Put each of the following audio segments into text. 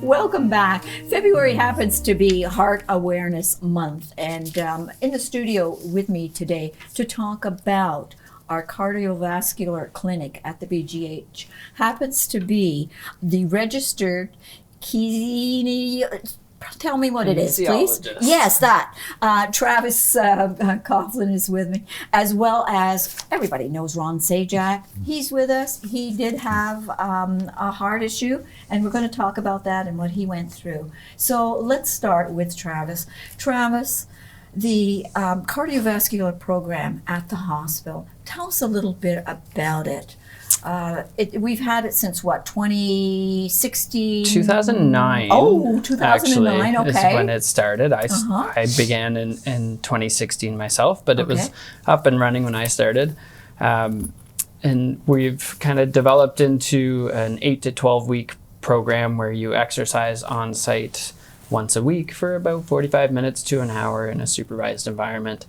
Welcome back. February happens to be Heart Awareness Month, and in the studio with me today to talk about our cardiovascular clinic at the BGH happens to be the registered Tell me what it is, please. Kinesiologist. Yes, that. Travis Coughlin is with me, as well as everybody knows Ron Zajac. He's with us. He did have a heart issue, and we're going to talk about that and what he went through. So let's start with Travis. Travis, the cardiovascular program at the hospital. Tell us a little bit about it. We've had it since what, 2016? 2009. Oh, 2009, actually, okay. is when it started. I began in 2016 myself, but it was up and running when I started. And we've kind of developed into an 8 to 12 week program where you exercise on site once a week for about 45 minutes to an hour in a supervised environment.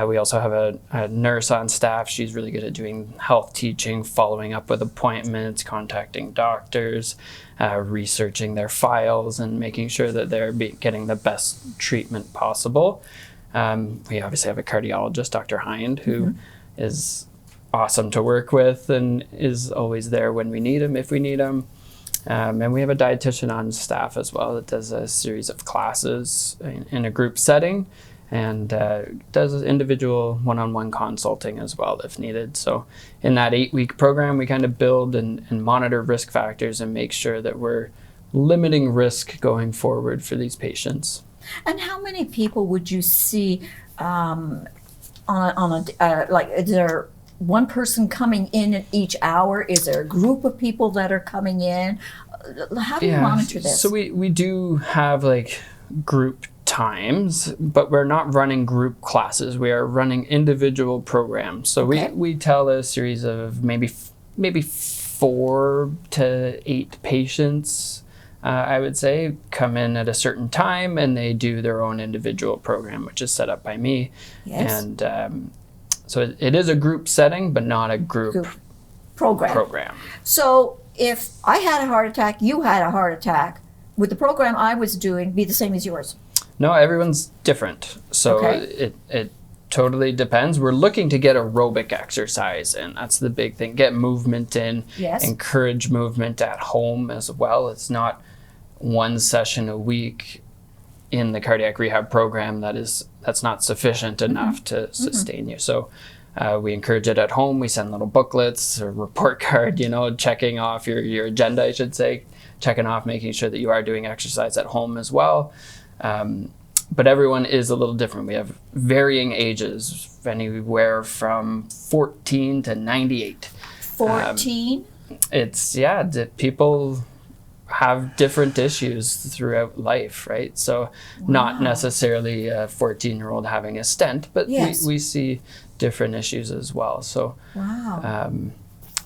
We also have a nurse on staff. She's really good at doing health teaching, following up with appointments, contacting doctors, researching their files, and making sure that they're getting the best treatment possible. We obviously have a cardiologist, Dr. Hind, who is awesome to work with and is always there when we need him, if we need him. And we have a dietitian on staff as well that does a series of classes in a group setting, and does individual one-on-one consulting as well if needed. So in that 8-week program, we kind of build and monitor risk factors and make sure that we're limiting risk going forward for these patients. And how many people would you see on a like, is there one person coming in each hour? Is there a group of people that are coming in? How do you monitor this? So we do have like group times, but we're not running group classes. We are running individual programs. So we tell a series of maybe 4 to 8 patients, I would say, come in at a certain time, and they do their own individual program, which is set up by me. Yes. And so it is a group setting, but not a group program. So if I had a heart attack, you had a heart attack, would the program I was doing be the same as yours? No, everyone's different. So it totally depends. We're looking to get aerobic exercise in. That's the big thing. Get movement in. Yes. Encourage movement at home as well. It's not one session a week in the cardiac rehab program that's not sufficient enough to sustain you. So we encourage it at home. We send little booklets or report card, checking off your agenda, I should say, checking off, making sure that you are doing exercise at home as well. But everyone is a little different. We have varying ages, anywhere from 14 to 98. 14? People have different issues throughout life, right? So not necessarily a 14-year-old having a stent, but we see different issues as well. So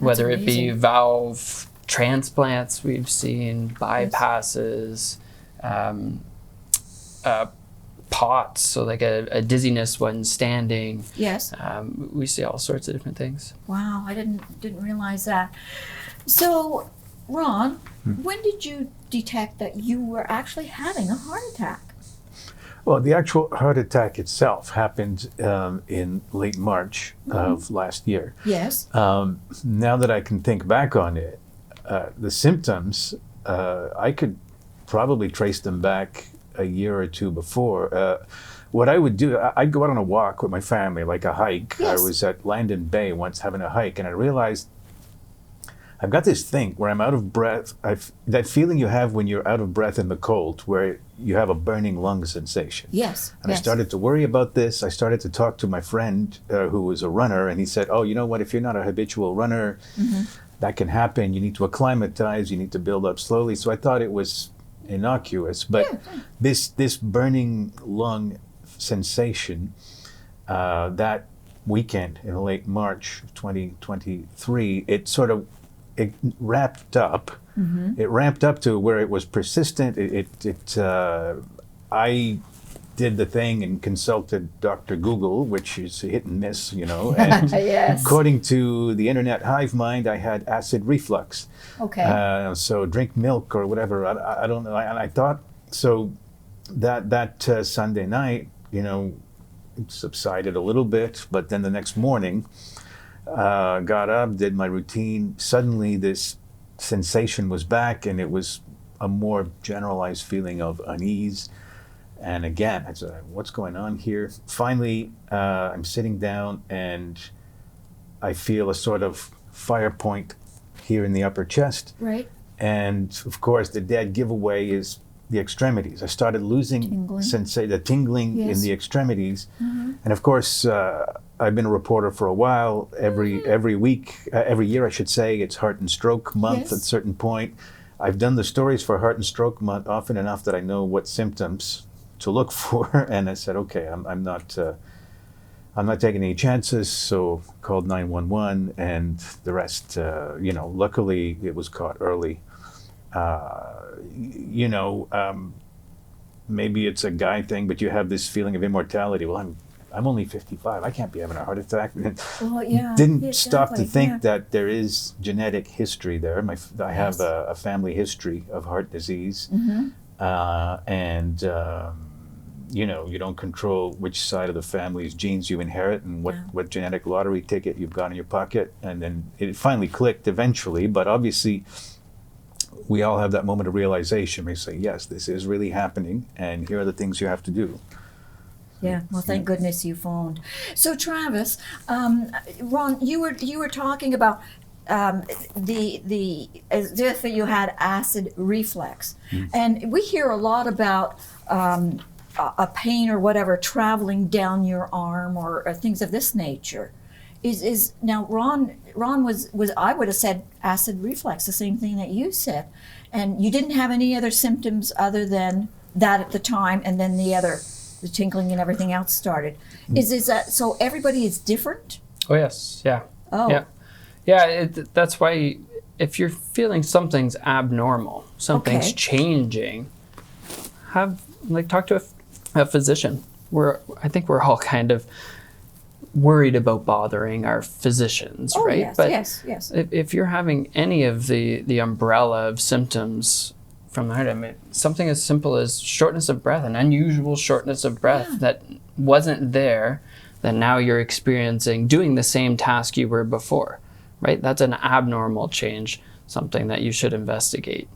whether it be valve transplants, we've seen bypasses, POTS, so like a dizziness when standing. Yes. We see all sorts of different things. Wow, I didn't realize that. So, Ron, when did you detect that you were actually having a heart attack? Well, the actual heart attack itself happened in late March of last year. Yes. Now that I can think back on it, the symptoms, I could probably trace them back a year or two before. What I would do, I'd go out on a walk with my family, like a hike. Yes. I was at Landon Bay once having a hike, and I realized I've got this thing where I'm out of breath. That feeling you have when you're out of breath in the cold, where you have a burning lung sensation. Yes. And I started to worry about this. I started to talk to my friend who was a runner, and he said, oh, you know what, if you're not a habitual runner, that can happen. You need to acclimatize. You need to build up slowly. So I thought it was innocuous, but this burning lung sensation that weekend in late March of 2023, it wrapped up. It ramped up to where it was persistent. I did the thing and consulted Dr. Google, which is a hit and miss, you know. And Yes. according to the internet hive mind, I had acid reflux. Okay. So drink milk or whatever. I don't know. And I thought, so that Sunday night, you know, it subsided a little bit, but then the next morning, got up, did my routine. Suddenly this sensation was back, and it was a more generalized feeling of unease. And again, I said, what's going on here? Finally, I'm sitting down and I feel a sort of fire point here in the upper chest. Right. And of course, the dead giveaway is the extremities. I started losing the tingling Yes. in the extremities. And of course, I've been a reporter for a while. Every week, every year, I should say, it's Heart and Stroke Month. Yes. At a certain point. I've done the stories for Heart and Stroke Month often enough that I know what symptoms to look for. And I said, okay, I'm not taking any chances. So called 911, and the rest, you know, luckily it was caught early. You know, maybe it's a guy thing, but you have this feeling of immortality. Well, I'm only 55. I can't be having a heart attack. Well, yeah. Didn't stop to exactly, think yeah. that there is genetic history there. I have a family history of heart disease, and you know, you don't control which side of the family's genes you inherit and what genetic lottery ticket you've got in your pocket. And then it finally clicked eventually, but obviously we all have that moment of realization. We say, yes, this is really happening, and here are the things you have to do. Yeah, well, thank goodness you phoned. So, Travis, Ron, you were talking about as if you had acid reflux, and we hear a lot about a pain or whatever traveling down your arm or things of this nature. Is now Ron was I would have said acid reflux, the same thing that you said, and you didn't have any other symptoms other than that at the time, and then the tingling and everything else started. Is that so? Everybody is different. Oh yes, yeah. Oh. Yeah. That's why if you're feeling something's abnormal, something's changing, talk to a physician. I think we're all kind of worried about bothering our physicians, right? Yes, but yes. If you're having any of the umbrella of symptoms from the heart, I mean, something as simple as shortness of breath, an unusual shortness of breath that wasn't there, that now you're experiencing doing the same task you were before, right? That's an abnormal change, something that you should investigate.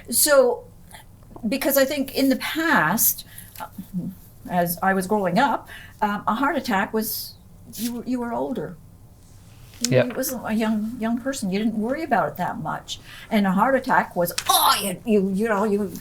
So, because I think in the past, as I was growing up, a heart attack was you were older. Yeah. You wasn't a young person. You didn't worry about it that much. And a heart attack was you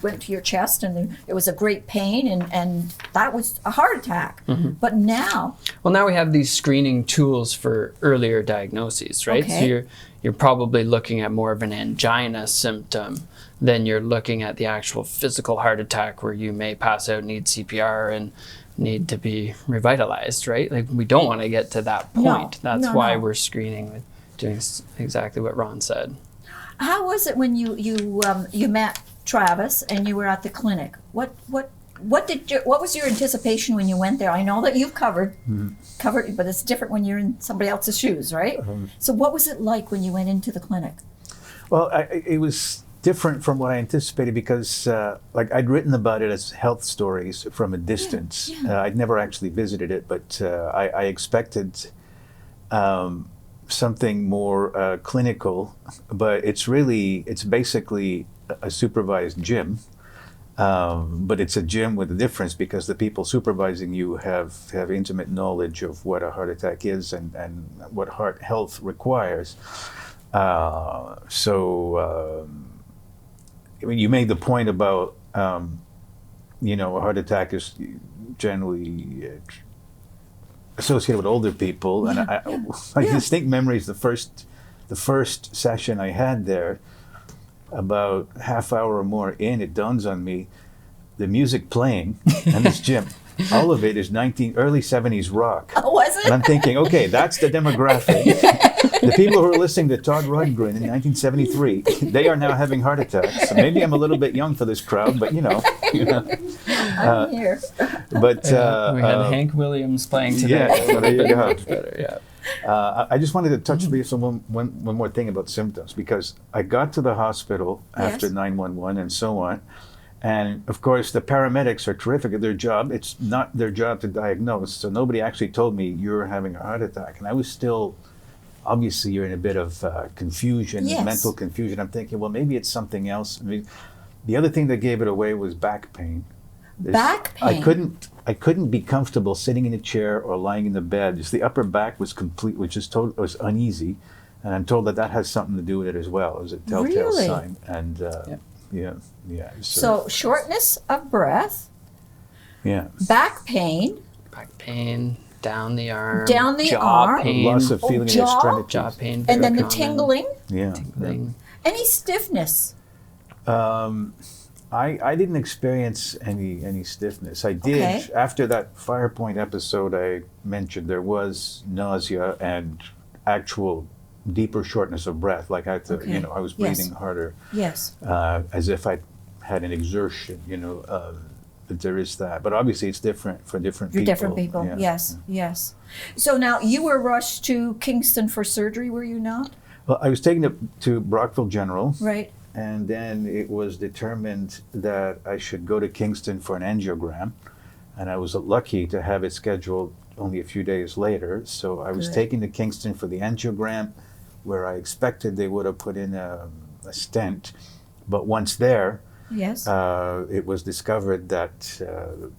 went to your chest and it was a great pain and that was a heart attack. But now we have these screening tools for earlier diagnoses, right? Okay. So you're probably looking at more of an angina symptom than you're looking at the actual physical heart attack where you may pass out, need CPR, and need to be revitalized, right? Like, we don't want to get to that point. That's why we're screening with doing exactly what Ron said. how was it when you met Travis and you were at the clinic? What was your anticipation when you went there? I know that you've covered, but it's different when you're in somebody else's shoes, right? So what was it like when you went into the clinic? Well, it was different from what I anticipated because I'd written about it as health stories from a distance. I'd never actually visited it, but I expected something more clinical, but it's basically a supervised gym. But it's a gym with a difference because the people supervising you have intimate knowledge of what a heart attack is and what heart health requires. I mean, you made the point about, a heart attack is generally associated with older people. And I distinct memories, the first session I had there, about half hour or more in, it dawns on me, the music playing in this gym, all of it is early 70s rock. Oh, was it? And I'm thinking, okay, that's the demographic. The people who are listening to Todd Rundgren in 1973, they are now having heart attacks. So maybe I'm a little bit young for this crowd, but you know. I'm here. But we had Hank Williams playing today. Yeah, so there you go. Much better, yeah. I just wanted to touch base on one more thing about symptoms, because I got to the hospital after Yes. 911 and so on. And of course, the paramedics are terrific at their job. It's not their job to diagnose. So nobody actually told me you're having a heart attack. And I was still, obviously, you're in a bit of confusion, Yes. mental confusion. I'm thinking, well, maybe it's something else. I mean, the other thing that gave it away was back pain. Back pain? I couldn't be comfortable sitting in a chair or lying in the bed. Just the upper back was was uneasy. And I'm told that has something to do with it as well. It was a telltale Really? sign. And Yeah. yeah. So shortness of breath, yeah. back pain, Back pain, down the arm, Down the jaw arm. pain, Loss of feeling in jaw? extremities. jaw pain, and then very the common. tingling. Yeah. Tingling. Any stiffness? I didn't experience any stiffness. I did Okay. after that FirePoint episode I mentioned. There was nausea and actual deeper shortness of breath. Like I had to, Okay. I was Yes. breathing harder, Yes. as if I had an exertion. But there is that. But obviously, it's different for different For people. different people. Yeah. Yes. Yes. So now you were rushed to Kingston for surgery, were you not? Well, I was taken to Brockville General. Right. And then it was determined that I should go to Kingston for an angiogram. And I was lucky to have it scheduled only a few days later. So I was Good. taken to Kingston for the angiogram, where I expected they would have put in a stent. But once there, Yes. it was discovered that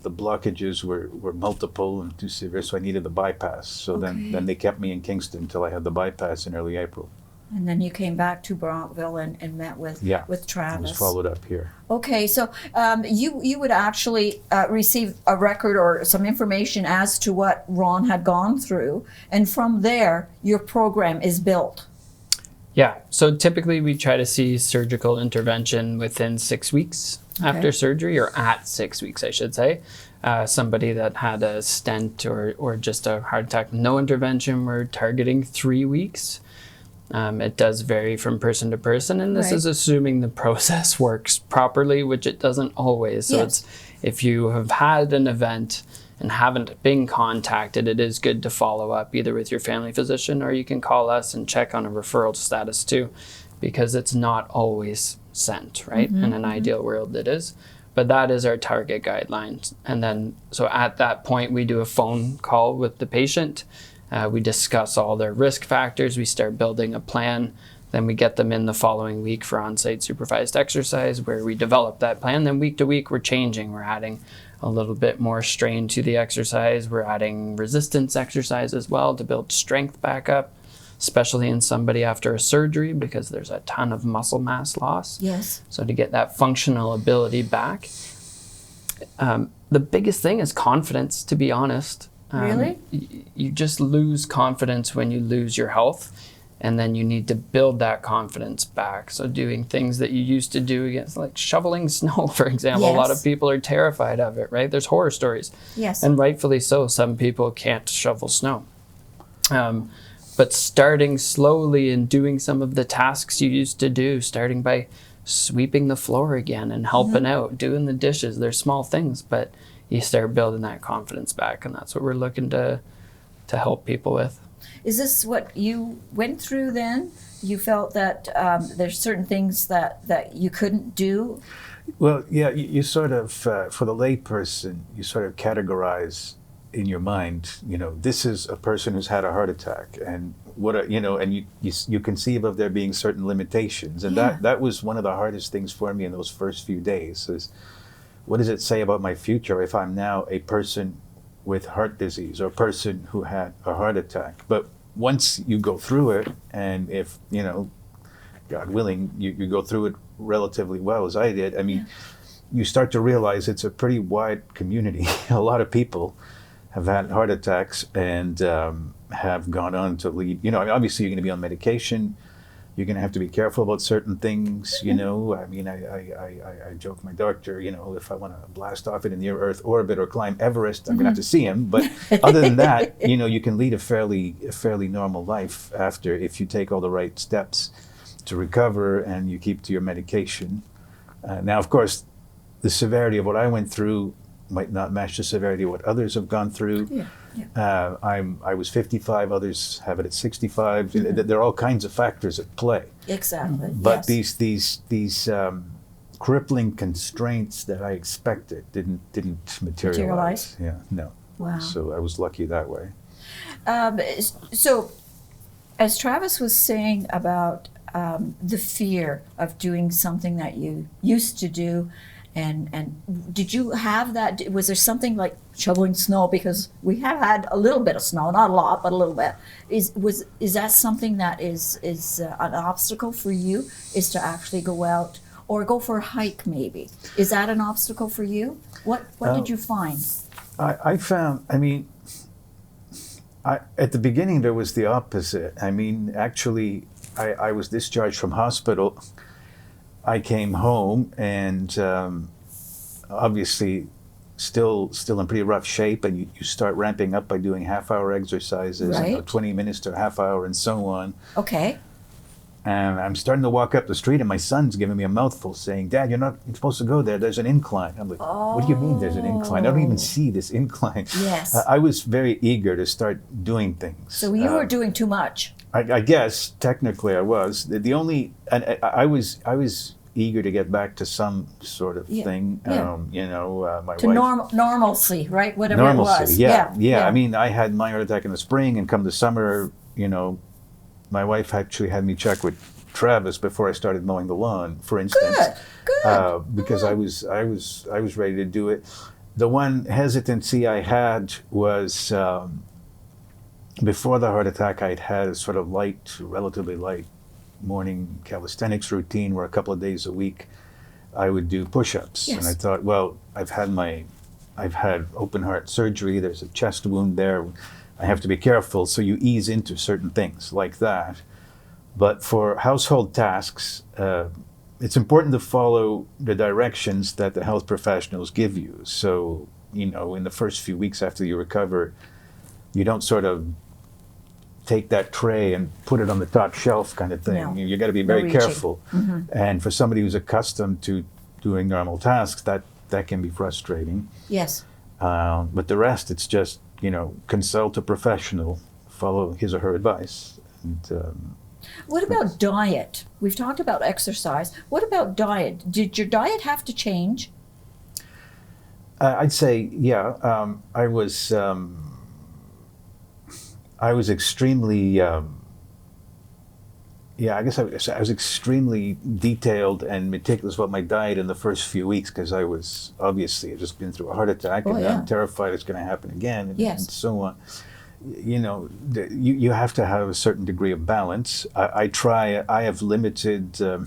the blockages were multiple and too severe, so I needed the bypass. So Okay. then they kept me in Kingston until I had the bypass in early April. And then you came back to Brockville and met with Yeah. with I Travis. was followed up here. Okay, so you would actually receive a record or some information as to what Ron had gone through, and from there your program is built. Yeah, so typically we try to see surgical intervention within 6 weeks after surgery, or at 6 weeks, I should say. Somebody that had a stent or just a heart attack, no intervention, we're targeting 3 weeks. It does vary from person to person, and this Right. is assuming the process works properly, which it doesn't always. So Yes. it's if you have had an event and haven't been contacted, it is good to follow up either with your family physician, or you can call us and check on a referral status too, because it's not always sent, right? In an ideal world it is. But that is our target guidelines. And then, so at that point, we do a phone call with the patient. We discuss all their risk factors. We start building a plan. Then we get them in the following week for on-site supervised exercise, where we develop that plan. Then week to week, we're changing. We're adding a little bit more strain to the exercise. We're adding resistance exercise as well to build strength back up, especially in somebody after a surgery, because there's a ton of muscle mass loss. Yes. So to get that functional ability back. The biggest thing is confidence, to be honest. Really? You just lose confidence when you lose your health, and then you need to build that confidence back. So doing things that you used to do against, like shoveling snow, for example. A lot Yes. of people are terrified of it, right? There's horror stories. Yes. And rightfully so. Some people can't shovel snow. But starting slowly and doing some of the tasks you used to do, starting by sweeping the floor again and helping out, doing the dishes. They're small things, but you start building that confidence back, and that's what we're looking to help people with. Is this what you went through then? You felt that there's certain things that you couldn't do? Well, yeah, you sort of, for the layperson, you sort of categorize in your mind, this is a person who's had a heart attack, and and you conceive of there being certain limitations. And Yeah. that was one of the hardest things for me in those first few days is, what does it say about my future if I'm now a person with heart disease or a person who had a heart attack? But once you go through it, and if, God willing, you go through it relatively well, as I did, I mean, you start to realize it's a pretty wide community. A lot of people have had heart attacks and have gone on to lead, obviously you're going to be on medication. You're going to have to be careful about certain things, I mean, I joke with my doctor, if I want to blast off it in near Earth orbit or climb Everest, I'm going to have to see him. But other than that, you can lead a fairly normal life after, if you take all the right steps to recover and you keep to your medication. Now, of course, the severity of what I went through might not match the severity of what others have gone through. Yeah. Yeah. I was 55, others have it at 65. There are all kinds of factors at play. Exactly. But yes. these crippling constraints that I expected didn't materialize. Yeah, no. Wow. So I was lucky that way. So, as Travis was saying about the fear of doing something that you used to do, and did you have that? Was there something like shoveling snow? Because we have had a little bit of snow, not a lot, but a little bit. Is that something that is an obstacle for you? Is to actually go out or go for a hike? Maybe is that an obstacle for you? What did you find? I found. I mean, at the beginning there was the opposite. I mean, actually, I was discharged from hospital. I came home and obviously still in pretty rough shape, and you start ramping up by doing half-hour exercises, Right. 20 minutes to a half hour and so on. Okay. And I'm starting to walk up the street and my son's giving me a mouthful saying, "Dad, you're supposed to go there. There's an incline." I'm like, "What do you mean there's an incline? I don't even see this incline." Yes. I was very eager to start doing things. So you were doing too much. I guess technically I was. The only, and I was eager to get back to some sort of Yeah, thing. yeah. My To wife. normalcy, right? Whatever Normalcy, it was. yeah. I mean, I had my heart attack in the spring, and come the summer, my wife actually had me check with Travis before I started mowing the lawn, for instance. Good. Because I was ready to do it. The one hesitancy I had was before the heart attack. I'd had a sort of relatively light morning calisthenics routine where a couple of days a week I would do push-ups. Yes. And I thought, well, I've had open heart surgery. There's a chest wound there. I have to be careful. So you ease into certain things like that. But for household tasks, it's important to follow the directions that the health professionals give you. So, in the first few weeks after you recover, you don't sort of take that tray and put it on the top shelf kind of thing. No. You got to be very reaching. careful. And for somebody who's accustomed to doing normal tasks, that can be frustrating. Yes. But the rest, it's just, consult a professional, follow his or her advice. And, What about diet? We've talked about exercise. What about diet? Did your diet have to change? I'd say, yeah. I was extremely, I guess I was extremely detailed and meticulous about my diet in the first few weeks, because I was obviously had just been through a heart attack, and I'm terrified it's going to happen again, and so on. You have to have a certain degree of balance. I have limited a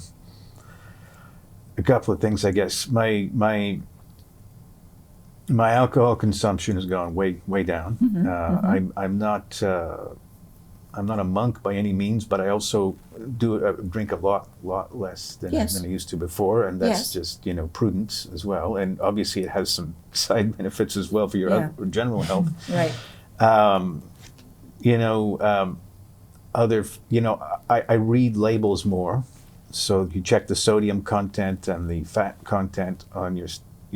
couple of things, I guess. My alcohol consumption has gone way down. I'm not a monk by any means, but I also drink a lot less than I used to before, and that's just prudence as well. And obviously, it has some side benefits as well for your general health. Right. I read labels more, so you check the sodium content and the fat content on your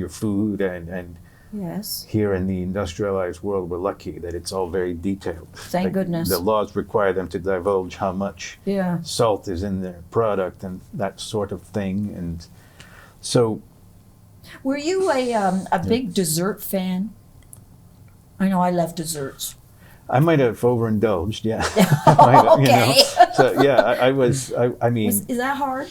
food, and Yes. here in the industrialized world, we're lucky that it's all very detailed. Thank goodness. The laws require them to divulge how much salt is in their product and that sort of thing. And so, were you a big dessert fan? I know I love desserts. I might have overindulged, yeah. Okay. So yeah, I was. I mean, Is that hard?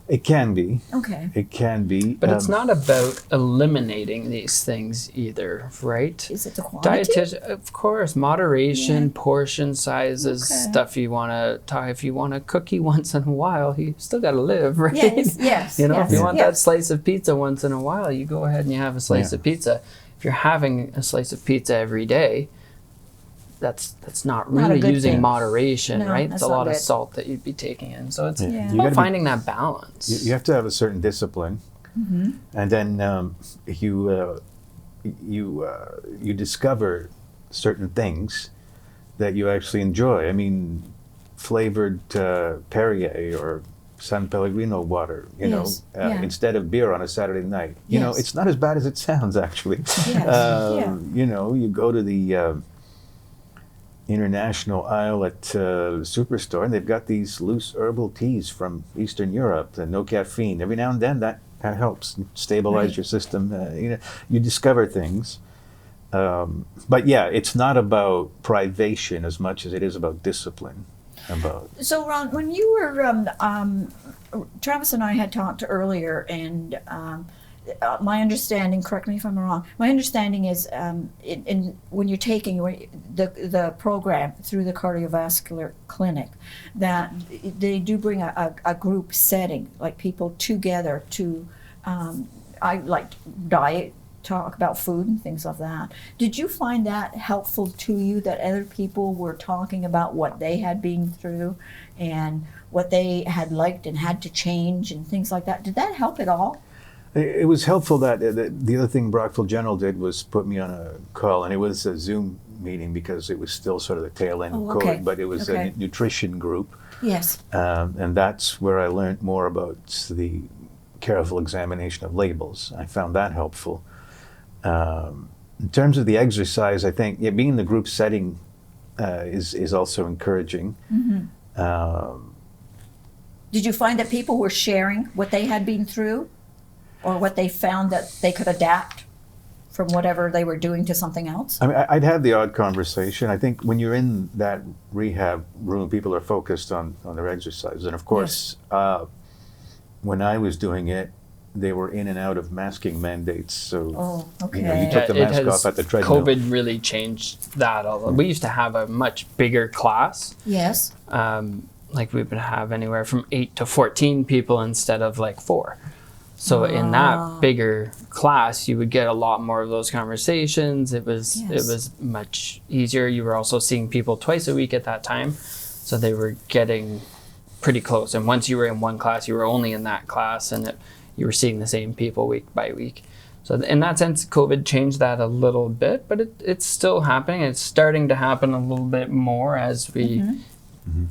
it can be. Okay. It can be. But it's not about eliminating these things either, right? Is it the quantity? Of course, moderation, portion sizes, stuff you want to. If you want a cookie once in a while, you still got to live, right? Yes. If you want that slice of pizza once in a while, you go ahead and you have a slice of pizza. If you're having a slice of pizza every day, that's not really using moderation, right? It's a lot of salt that you'd be taking in. So it's about finding that balance. You have to have a certain discipline, and then you discover certain things that you actually enjoy. I mean, flavored Perrier or San Pellegrino water, Yes, yeah. instead of beer on a Saturday night. You know, Yes. it's not as bad as it sounds, actually. Yeah. You know, you go to the international aisle at the superstore, and they've got these loose herbal teas from Eastern Europe, and no caffeine. Every now and then, that helps stabilize Right. your system. You know, you discover things. But yeah, it's not about privation as much as it is about discipline. So, Ron, when you were, Travis and I had talked earlier, and my understanding, correct me if I'm wrong, my understanding is when you're taking the program through the cardiovascular clinic, that they do bring a group setting, like people together to, I like diet, talk about food and things like that. Did you find that helpful to you, that other people were talking about what they had been through and what they had liked and had to change and things like that? Did that help at all? It was helpful that the other thing Brockville General did was put me on a call, and it was a Zoom meeting because it was still sort of the tail end of okay. COVID, but it was a nutrition group. Yes. And that's where I learned more about the careful examination of labels. I found that helpful. In terms of the exercise, I think being in the group setting is also encouraging. Mm-hmm. Did you find that people were sharing what they had been through, or what they found that they could adapt from whatever they were doing to something else? I mean, I'd have the odd conversation. I think when you're in that rehab room, people are focused on their exercise. And of course, when I was doing it, they were in and out of masking mandates. So you took the mask off at the treadmill. COVID really changed that. We used to have a much bigger class. Yes. Like we would have anywhere from 8 to 14 people instead of like 4. So in that bigger class, you would get a lot more of those conversations. It was much easier. You were also seeing people twice a week at that time, so they were getting pretty close. And once you were in one class, you were only in that class, and you were seeing the same people week by week. So in that sense, COVID changed that a little bit, but it's still happening. It's starting to happen a little bit more as we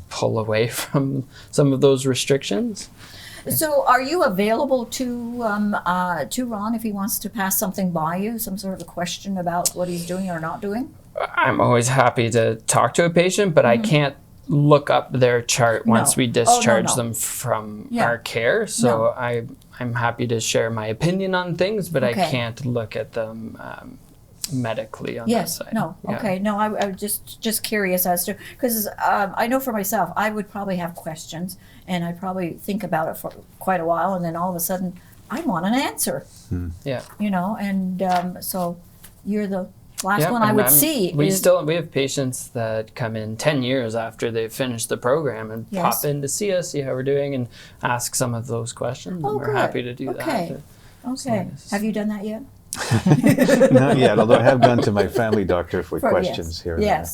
pull away from some of those restrictions. So are you available to Ron if he wants to pass something by you, some sort of a question about what he's doing or not doing? I'm always happy to talk to a patient, but I can't look up their chart once we discharge them from our care. So I'm happy to share my opinion on things, but I can't look at them medically on that side. I was just curious as to, because I know for myself, I would probably have questions, and I'd probably think about it for quite a while, and then all of a sudden, I want an answer. Yeah. You know, and so you're the last one I would see. We have patients that come in 10 years after they've finished the program and pop in to see us, see how we're doing, and ask some of those questions. And we're happy to do that. Okay. Have you done that yet? Not yet, although I have gone to my family doctor for questions here and there.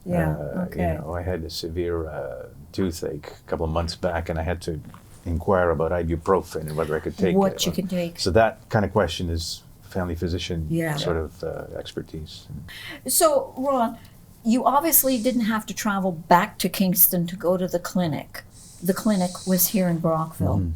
You know, I had a severe toothache a couple of months back, and I had to inquire about ibuprofen and whether I could take what you can take. So that kind of question is family physician sort of expertise. So, Ron, you obviously didn't have to travel back to Kingston to go to the clinic. The clinic was here in Brockville.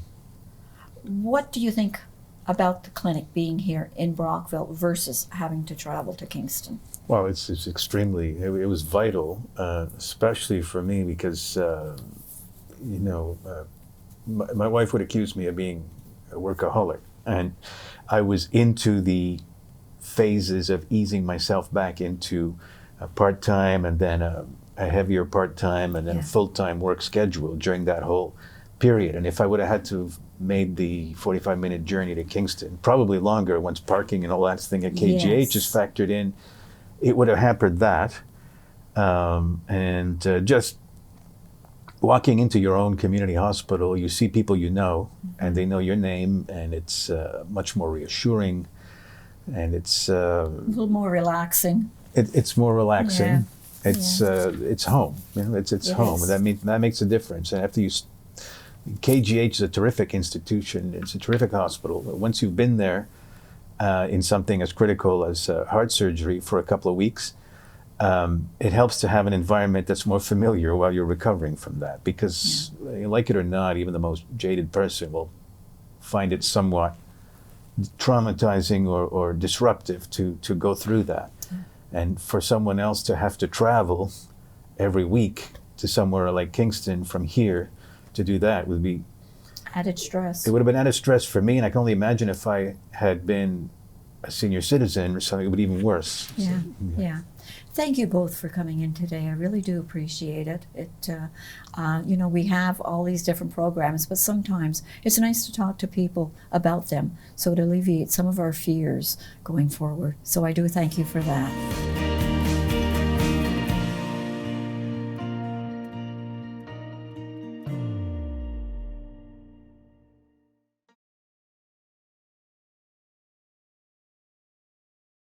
What do you think about the clinic being here in Brockville versus having to travel to Kingston? Well, it's extremely, it was vital, especially for me because, my wife would accuse me of being a workaholic. And I was into the phases of easing myself back into a part-time and then a heavier part-time and then a full-time work schedule during that whole period. And if I would have had to have made the 45-minute journey to Kingston, probably longer once parking and all that thing at KGH is factored in, it would have hampered that. Just walking into your own community hospital, you see people you know, and they know your name, and it's much more reassuring, and it's a little more relaxing. It's more relaxing. It's home. You know, it's home, and that makes a difference. And after KGH is a terrific institution. It's a terrific hospital. Once you've been there in something as critical as heart surgery for a couple of weeks, it helps to have an environment that's more familiar while you're recovering from that. Because, like it or not, even the most jaded person will find it somewhat traumatizing or disruptive to go through that. And for someone else to have to travel every week to somewhere like Kingston from here to do that would be Added stress. it would have been added stress for me, and I can only imagine if I had been a senior citizen or something, it would be even worse. Yeah, So, yeah. Thank you both for coming in today. I really do appreciate it. You know, we have all these different programs, but sometimes it's nice to talk to people about them so it alleviates some of our fears going forward. So I do thank you for that.